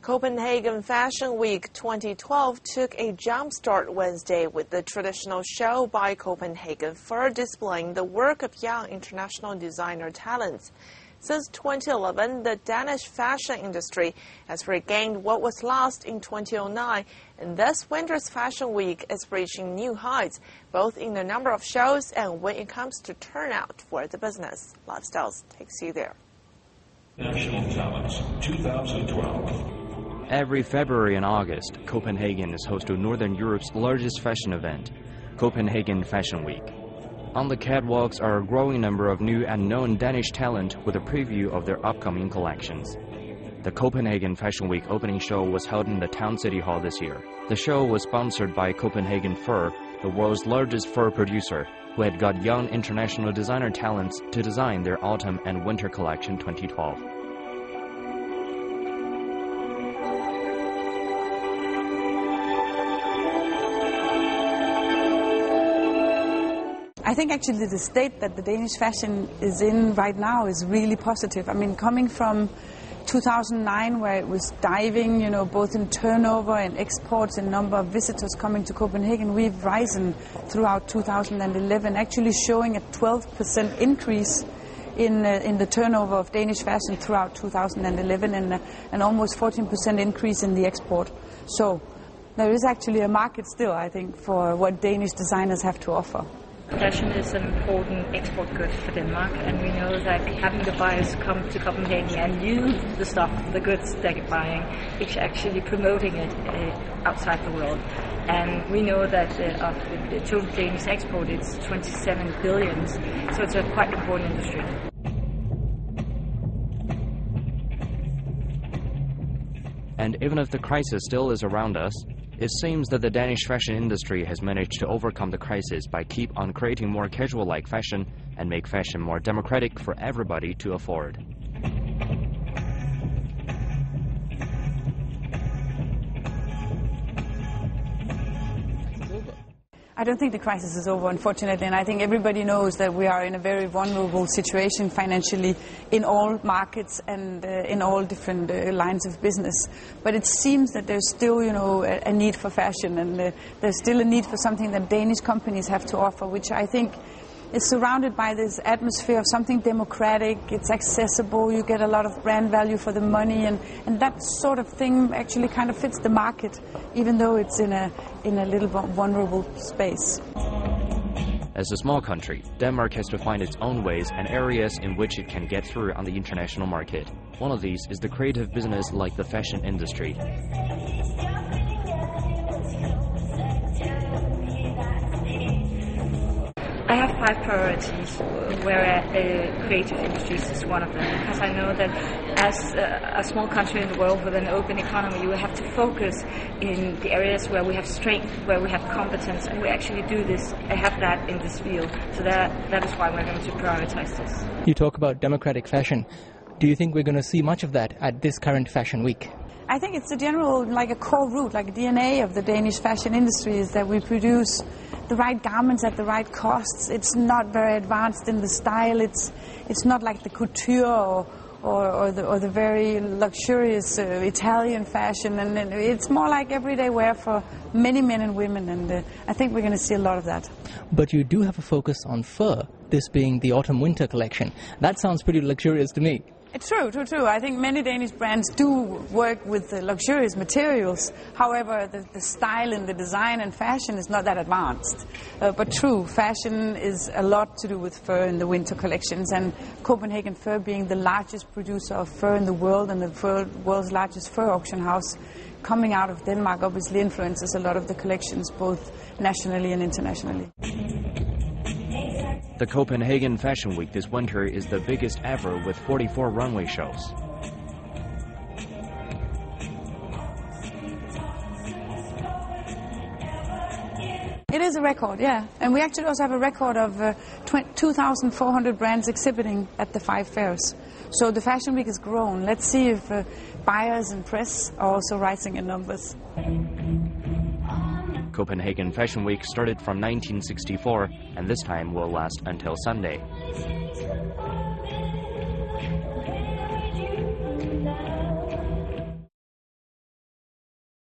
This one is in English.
Copenhagen Fashion Week 2012 took a jump-start Wednesday with the traditional show by Copenhagen Fur displaying the work of young international designer talents. Since 2011, the Danish fashion industry has regained what was lost in 2009, and this winter's Fashion Week is reaching new heights, both in the number of shows and when it comes to turnout for the business. Lifestyles takes you there. National Talents 2012. Every February and August, Copenhagen is host to Northern Europe's largest fashion event, Copenhagen Fashion Week. On the catwalks are a growing number of new and known Danish talent with a preview of their upcoming collections. The Copenhagen Fashion Week opening show was held in the town city hall this year. The show was sponsored by Copenhagen Fur, the world's largest fur producer, who had got young international designer talents to design their autumn and winter collection 2012. I think actually the state that the Danish fashion is in right now is really positive. I mean, coming from 2009, where it was diving, both in turnover and exports and number of visitors coming to Copenhagen, we've risen throughout 2011, actually showing a 12% increase in the turnover of Danish fashion throughout 2011 and an almost 14% increase in the export. So there is actually a market still, I think, for what Danish designers have to offer. Fashion is an important export good for Denmark, and we know that having the buyers come to Copenhagen and use the stuff, the goods they're buying, it's actually promoting it outside the world. And we know that the total Danish export is 27 billion, so it's a quite important industry. And even if the crisis still is around us, it seems that the Danish fashion industry has managed to overcome the crisis by keep on creating more casual-like fashion and make fashion more democratic for everybody to afford. I don't think the crisis is over, unfortunately, and I think everybody knows that we are in a very vulnerable situation financially in all markets and in all different lines of business. But it seems that there's still, a need for fashion, and there's still a need for something that Danish companies have to offer, which I think is surrounded by this atmosphere of something democratic. It's accessible, you get a lot of brand value for the money, and that sort of thing actually kind of fits the market, even though it's in a little vulnerable space. As a small country, Denmark has to find its own ways and areas in which it can get through on the international market. One of these is the creative business like the fashion industry. I have 5 priorities, where creative industries is one of them, because I know that as a small country in the world with an open economy, you have to focus in the areas where we have strength, where we have competence, and we actually do this, have that in this field. So that is why we're going to prioritize this. You talk about democratic fashion. Do you think we're going to see much of that at this current fashion week? I think it's a general, like a core root, like a DNA of the Danish fashion industry is that we produce the right garments at the right costs. It's not very advanced in the style. It's not like the couture or the very luxurious Italian fashion, and it's more like everyday wear for many men and women, and I think we're going to see a lot of that. But you do have a focus on fur, this being the autumn-winter collection. That sounds pretty luxurious to me. It's true. I think many Danish brands do work with luxurious materials. However, the style and the design and fashion is not that advanced. But true, fashion is a lot to do with fur in the winter collections. And Copenhagen Fur, being the largest producer of fur in the world and the world's largest fur auction house, coming out of Denmark obviously influences a lot of the collections, both nationally and internationally. The Copenhagen Fashion Week this winter is the biggest ever with 44 runway shows. It is a record, yeah. And we actually also have a record of 2,400 brands exhibiting at the 5 fairs. So the Fashion Week has grown. Let's see if buyers and press are also rising in numbers. Copenhagen Fashion Week started from 1964 and this time will last until Sunday.